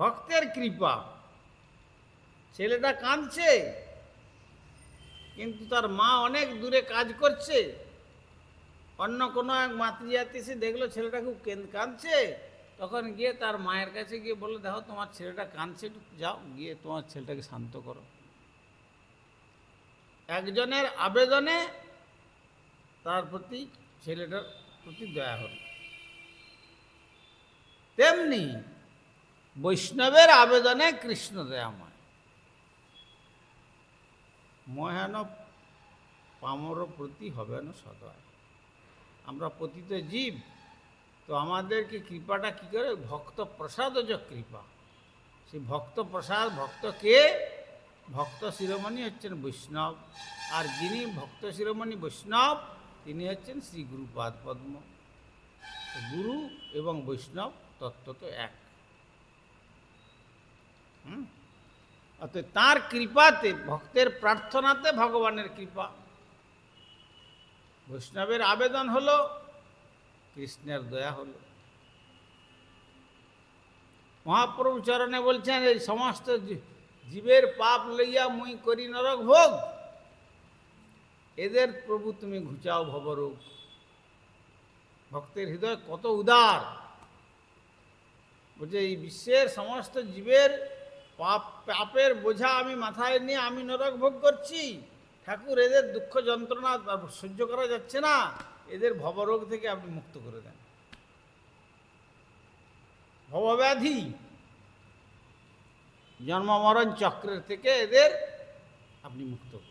ভক্তের কৃপা। ছেলেটা কাঁদছে, কিন্তু তার মা অনেক দূরে কাজ করছে। অন্য কোনো এক মাতৃজাতি এসে দেখলো ছেলেটা খুব কাঁদছে, তখন গিয়ে তার মায়ের কাছে গিয়ে বললো, দেখো তোমার ছেলেটা কাঁদছে, একটু যাও গিয়ে তোমার ছেলেটাকে শান্ত করো। একজনের আবেদনে তার প্রতি, ছেলেটার প্রতি দয়া হল। তেমনি বৈষ্ণবের আবেদনে কৃষ্ণ দয়াময়। মহান পামর প্রতি হবে না সদয়। আমরা পতিত জীব, তো আমাদেরকে কৃপাটা কী করে? ভক্ত প্রসাদজ কৃপা। সেই ভক্ত প্রসাদ, ভক্ত কে? ভক্ত শিরোমণি হচ্ছেন বৈষ্ণব। আর যিনি ভক্ত শিরোমণি বৈষ্ণব, তিনি হচ্ছেন শ্রী গুরুপাদ পদ্ম। গুরু এবং বৈষ্ণব তত্ত্ব তো এক। অতএব তাঁর কৃপাতে, ভক্তের প্রার্থনাতে ভগবানের কৃপা। বৈষ্ণবের আবেদন হলো, কৃষ্ণের দয়া হলো। মহাপ্রভু চরণে বলছেন, এই সমস্ত জীবের পাপ লইয়া মুই করি নরক ভোগ, এদের প্রভু তুমি ঘুচাও ভবরোগ। ভক্তের হৃদয় কত উদার! বলছে এই বিশ্বের সমস্ত জীবের পাপের বোঝা আমি মাথায় নিয়ে আমি নরক ভোগ করছি, ঠাকুর এদের দুঃখ যন্ত্রণা সহ্য করা যাচ্ছে না, এদের ভবরোগ থেকে আপনি মুক্ত করে দেন। ভবব্যাধি, জন্ম মরণ চক্রের থেকে এদের আপনি মুক্ত করুন।